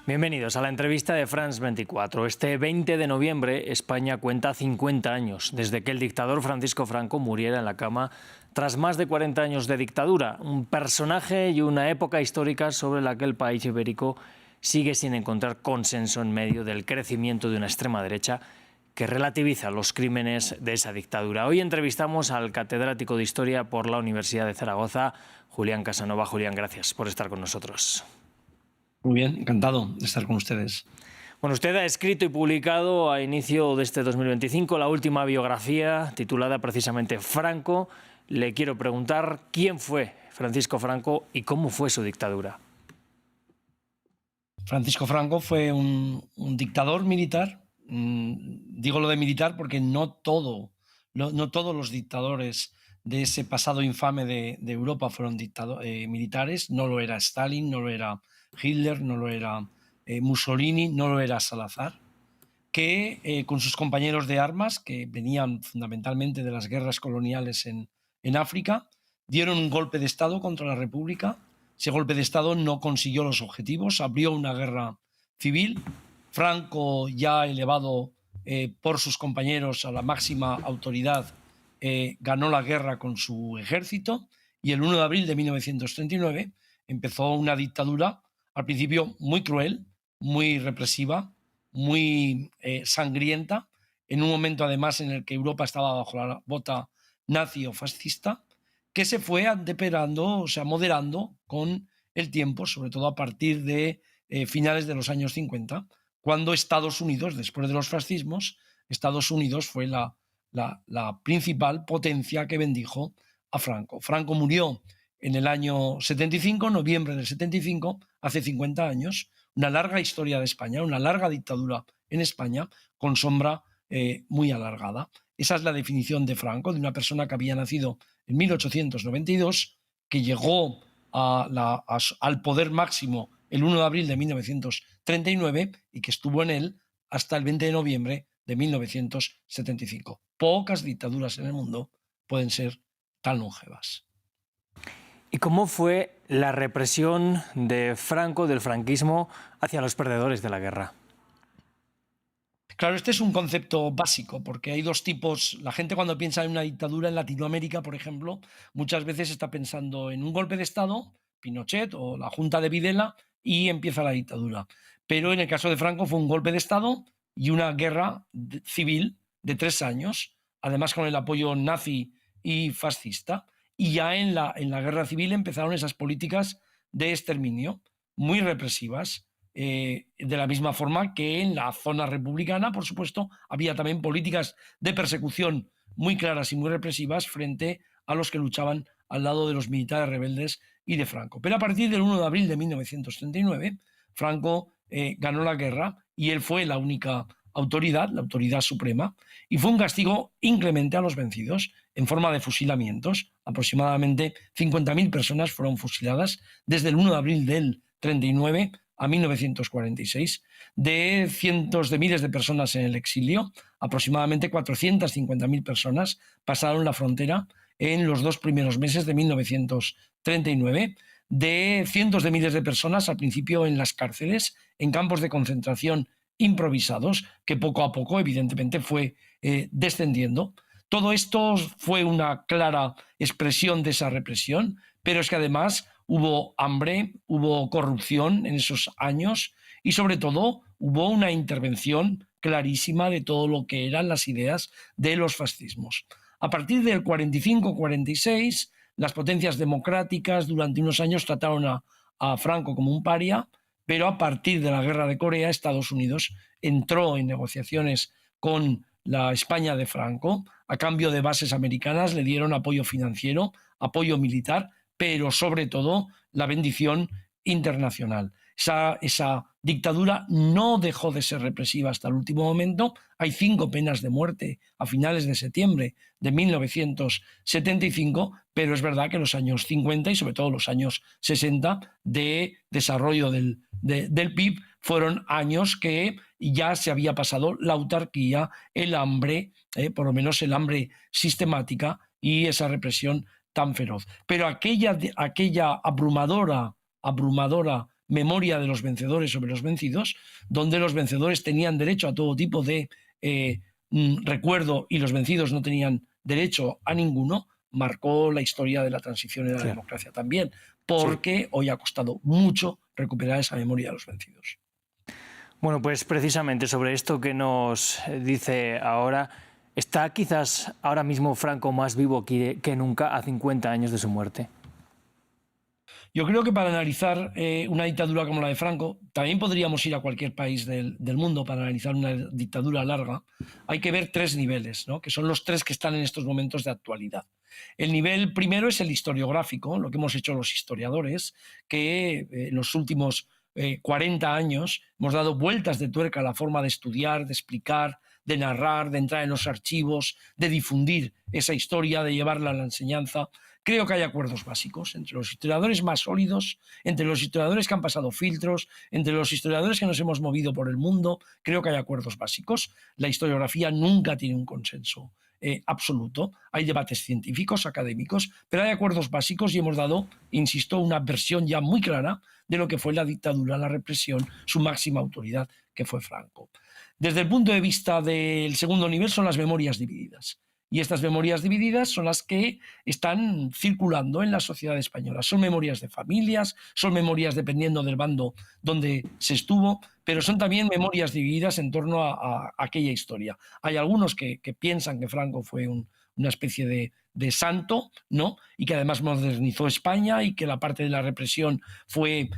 Bienvenidos a la entrevista de France 24. Este 20 de noviembre, España cuenta 50 años desde que el dictador Francisco Franco muriera en la cama tras más de 40 años de dictadura. Un personaje y una época histórica sobre la que el país ibérico sigue sin encontrar consenso en medio del crecimiento de una extrema derecha que relativiza los crímenes de esa dictadura. Hoy entrevistamos al catedrático de Historia por la Universidad de Zaragoza, Julián Casanova. Julián, gracias por estar con nosotros. Muy bien, encantado de estar con ustedes. Bueno, usted ha escrito y publicado a inicio de este 2025 la última biografía titulada precisamente Franco. Le quiero preguntar quién fue Francisco Franco y cómo fue su dictadura. Francisco Franco fue un dictador militar. Digo lo de militar porque no todos los dictadores de ese pasado infame de Europa fueron militares. No lo era Stalin, no lo era Hitler, no lo era Mussolini, no lo era Salazar, que con sus compañeros de armas, que venían fundamentalmente de las guerras coloniales en África, dieron un golpe de Estado contra la República. Ese golpe de Estado no consiguió los objetivos, abrió una guerra civil. Franco, ya elevado por sus compañeros a la máxima autoridad, ganó la guerra con su ejército y el 1 de abril de 1939 empezó una dictadura, al principio muy cruel, muy represiva, muy sangrienta, en un momento además en el que Europa estaba bajo la bota nazi o fascista, que se fue anteperando, o sea, moderando con el tiempo, sobre todo a partir de finales de los años 50, cuando Estados Unidos, después de los fascismos, Estados Unidos fue la principal potencia que bendijo a Franco. Franco murió en el año 75, noviembre del 75, hace 50 años, una larga historia de España, una larga dictadura en España, con sombra muy alargada. Esa es la definición de Franco, de una persona que había nacido en 1892, que llegó al poder máximo el 1 de abril de 1939 y que estuvo en él hasta el 20 de noviembre de 1975. Pocas dictaduras en el mundo pueden ser tan longevas. ¿Y cómo fue la represión de Franco, del franquismo, hacia los perdedores de la guerra? Claro, este es un concepto básico, porque hay dos tipos. La gente, cuando piensa en una dictadura en Latinoamérica, por ejemplo, muchas veces está pensando en un golpe de Estado, Pinochet o la Junta de Videla, y empieza la dictadura. Pero en el caso de Franco fue un golpe de Estado y una guerra civil de 3 años, además con el apoyo nazi y fascista. Y ya en la guerra civil empezaron esas políticas de exterminio muy represivas. De la misma forma que en la zona republicana, por supuesto, había también políticas de persecución muy claras y muy represivas frente a los que luchaban al lado de los militares rebeldes y de Franco. Pero a partir del 1 de abril de 1939, Franco ganó la guerra y él fue la única autoridad, la autoridad suprema, y fue un castigo inclemente a los vencidos en forma de fusilamientos. Aproximadamente 50.000 personas fueron fusiladas desde el 1 de abril del 39 a 1946, de cientos de miles de personas en el exilio. Aproximadamente 450.000 personas pasaron la frontera en los 2 primeros meses de 1939, de cientos de miles de personas al principio en las cárceles, en campos de concentración improvisados, que poco a poco evidentemente fue descendiendo. Todo esto fue una clara expresión de esa represión, pero es que además hubo hambre, hubo corrupción en esos años y sobre todo hubo una intervención clarísima de todo lo que eran las ideas de los fascismos. A partir del 45-46, las potencias democráticas durante unos años trataron a Franco como un paria, pero a partir de la guerra de Corea, Estados Unidos entró en negociaciones con la España de Franco. A cambio de bases americanas le dieron apoyo financiero, apoyo militar, pero sobre todo la bendición internacional. Esa dictadura no dejó de ser represiva hasta el último momento. Hay 5 penas de muerte a finales de septiembre de 1975, pero es verdad que los años 50 y sobre todo los años 60 de desarrollo del PIB fueron años que ya se había pasado la autarquía, el hambre, por lo menos el hambre sistemática y esa represión tan feroz. Pero aquella abrumadora Memoria de los vencedores sobre los vencidos, donde los vencedores tenían derecho a todo tipo de recuerdo y los vencidos no tenían derecho a ninguno, marcó la historia de la transición y de la democracia también, porque hoy ha costado mucho recuperar esa memoria de los vencidos. Bueno, pues precisamente sobre esto que nos dice ahora, ¿está quizás ahora mismo Franco más vivo que nunca a 50 años de su muerte? Yo creo que para analizar una dictadura como la de Franco, también podríamos ir a cualquier país del mundo para analizar una dictadura larga, hay que ver tres niveles, ¿no? Que son los tres que están en estos momentos de actualidad. El nivel primero es el historiográfico, lo que hemos hecho los historiadores, que en los últimos 40 años hemos dado vueltas de tuerca a la forma de estudiar, de explicar, de narrar, de entrar en los archivos, de difundir esa historia, de llevarla a la enseñanza. Creo que hay acuerdos básicos entre los historiadores más sólidos, entre los historiadores que han pasado filtros, entre los historiadores que nos hemos movido por el mundo. Creo que hay acuerdos básicos. La historiografía nunca tiene un consenso absoluto. Hay debates científicos, académicos, pero hay acuerdos básicos y hemos dado, insisto, una versión ya muy clara de lo que fue la dictadura, la represión, su máxima autoridad, que fue Franco. Desde el punto de vista del segundo nivel son las memorias divididas. Y estas memorias divididas son las que están circulando en la sociedad española. Son memorias de familias, son memorias dependiendo del bando donde se estuvo, pero son también memorias divididas en torno a aquella historia. Hay algunos que piensan que Franco fue una especie de santo, ¿no? Y que además modernizó España y que la parte de la represión fue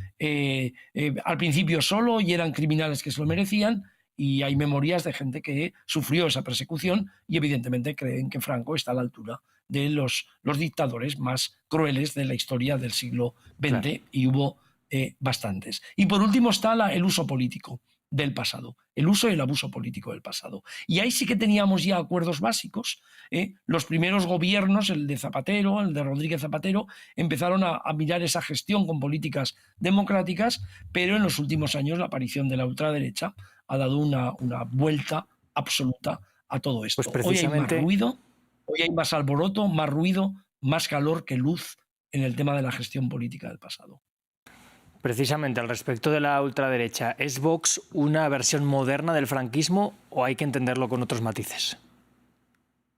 al principio solo y eran criminales que se lo merecían. Y hay memorias de gente que sufrió esa persecución y evidentemente creen que Franco está a la altura de los dictadores más crueles de la historia del siglo XX, claro. Y hubo bastantes. Y por último está el uso político del pasado, el uso y el abuso político del pasado. Y ahí sí que teníamos ya acuerdos básicos. Los primeros gobiernos, el de Zapatero, el de Rodríguez Zapatero, empezaron a mirar esa gestión con políticas democráticas, pero en los últimos años la aparición de la ultraderecha ha dado una vuelta absoluta a todo esto. Pues precisamente... Hoy hay más ruido, hoy hay más alboroto, más ruido, más calor que luz en el tema de la gestión política del pasado. Precisamente al respecto de la ultraderecha, ¿es Vox una versión moderna del franquismo o hay que entenderlo con otros matices?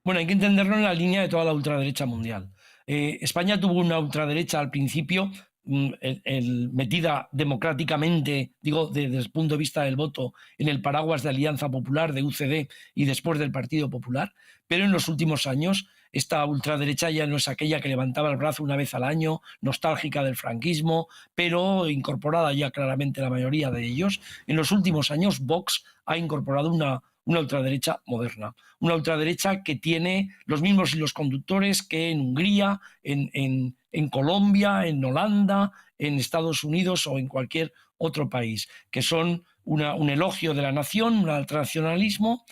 Bueno, hay que entenderlo en la línea de toda la ultraderecha mundial. España tuvo una ultraderecha al principio metida democráticamente, digo, desde el punto de vista del voto, en el paraguas de Alianza Popular, de UCD y después del Partido Popular, pero en los últimos años esta ultraderecha ya no es aquella que levantaba el brazo una vez al año, nostálgica del franquismo, pero incorporada ya claramente la mayoría de ellos. En los últimos años Vox ha incorporado una ultraderecha moderna, una ultraderecha que tiene los mismos hilos conductores que en Hungría, en Colombia, en Holanda, en Estados Unidos o en cualquier otro país, que son un elogio de la nación, un ultranacionalismo,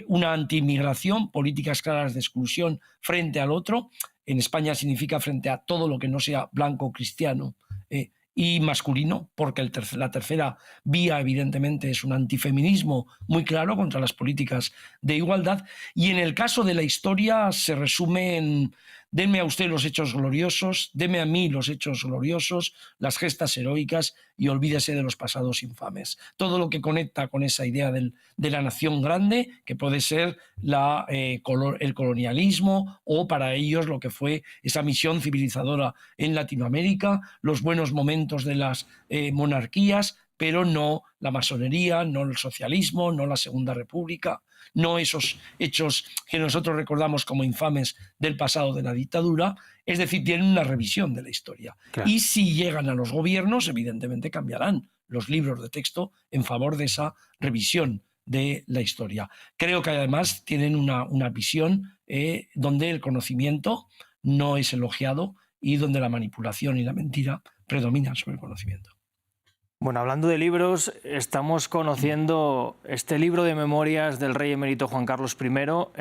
una antiinmigración, políticas claras de exclusión frente al otro. En España significa frente a todo lo que no sea blanco, cristiano y masculino, porque la tercera vía evidentemente es un antifeminismo muy claro contra las políticas de igualdad. Y en el caso de la historia se resume en: denme a usted los hechos gloriosos, deme a mí los hechos gloriosos, las gestas heroicas y olvídese de los pasados infames. Todo lo que conecta con esa idea de la nación grande, que puede ser el colonialismo o para ellos lo que fue esa misión civilizadora en Latinoamérica, los buenos momentos de las monarquías, pero no la masonería, no el socialismo, no la Segunda República, no esos hechos que nosotros recordamos como infames del pasado de la dictadura. Es decir, tienen una revisión de la historia. Claro. Y si llegan a los gobiernos, evidentemente cambiarán los libros de texto en favor de esa revisión de la historia. Creo que además tienen una visión donde el conocimiento no es elogiado y donde la manipulación y la mentira predominan sobre el conocimiento. Bueno, hablando de libros, estamos conociendo este libro de memorias del rey emérito Juan Carlos I,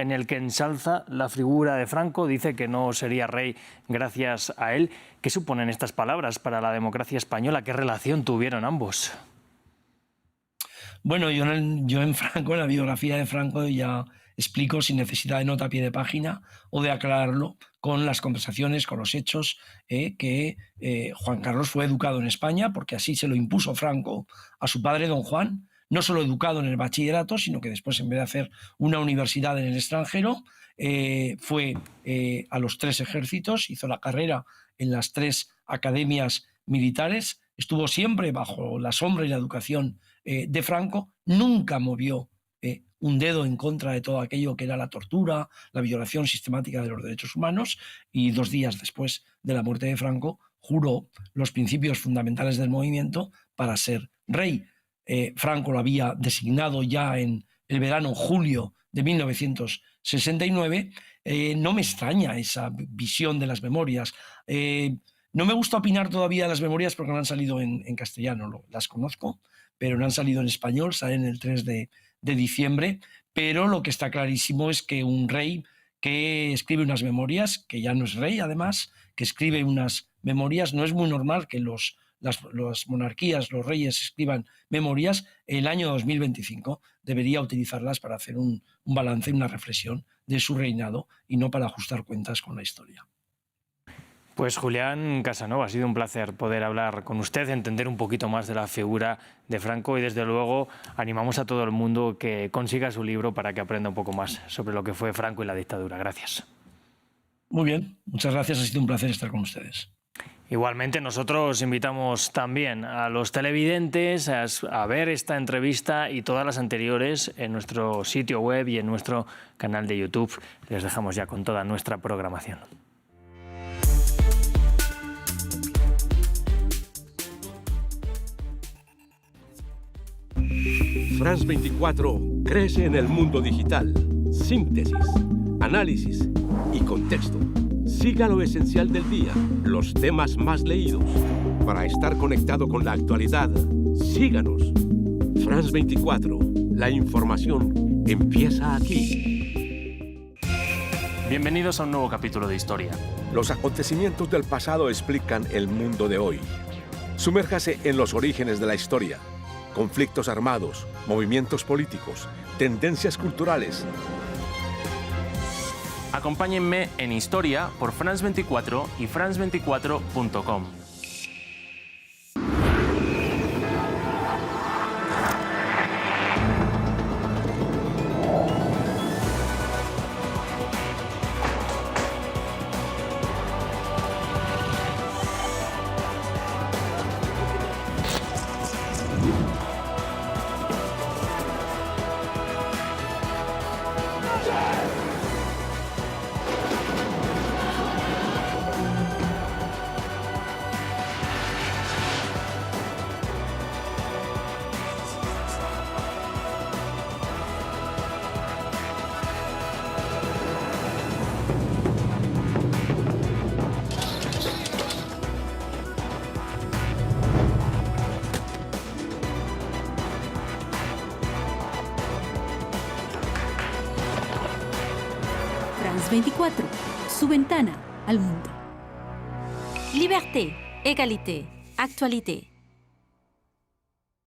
en el que ensalza la figura de Franco, dice que no sería rey gracias a él. ¿Qué suponen estas palabras para la democracia española? ¿Qué relación tuvieron ambos? Bueno, yo en Franco, en la biografía de Franco, ya explico, sin necesidad de nota a pie de página o de aclararlo, con las conversaciones, con los hechos, que Juan Carlos fue educado en España, porque así se lo impuso Franco a su padre, don Juan, no solo educado en el bachillerato, sino que después, en vez de hacer una universidad en el extranjero, fue a los 3 ejércitos, hizo la carrera en las 3 academias militares, estuvo siempre bajo la sombra y la educación de Franco, nunca movió un dedo en contra de todo aquello que era la tortura, la violación sistemática de los derechos humanos, y 2 días después de la muerte de Franco juró los principios fundamentales del movimiento para ser rey. Franco lo había designado ya en el verano, julio de 1969. No me extraña esa visión de las memorias. No me gusta opinar todavía de las memorias porque no han salido en castellano, las conozco, pero no han salido en español, salen el 3 de diciembre, pero lo que está clarísimo es que un rey que escribe unas memorias, que ya no es rey además, que escribe unas memorias, no es muy normal que las monarquías, los reyes escriban memorias. El año 2025 debería utilizarlas para hacer un balance, una reflexión de su reinado y no para ajustar cuentas con la historia. Pues Julián Casanova, ha sido un placer poder hablar con usted, entender un poquito más de la figura de Franco y desde luego animamos a todo el mundo que consiga su libro para que aprenda un poco más sobre lo que fue Franco y la dictadura. Gracias. Muy bien, muchas gracias, ha sido un placer estar con ustedes. Igualmente nosotros invitamos también a los televidentes a ver esta entrevista y todas las anteriores en nuestro sitio web y en nuestro canal de YouTube. Les dejamos ya con toda nuestra programación. France 24 crece en el mundo digital. Síntesis, análisis y contexto. Siga lo esencial del día, los temas más leídos. Para estar conectado con la actualidad, síganos. France 24, la información empieza aquí. Bienvenidos a un nuevo capítulo de Historia. Los acontecimientos del pasado explican el mundo de hoy. Sumérjase en los orígenes de la historia. Conflictos armados, movimientos políticos, tendencias culturales. Acompáñenme en Historia por France 24 y france24.com. France 24, su ventana al mundo. Liberté, égalité, actualité.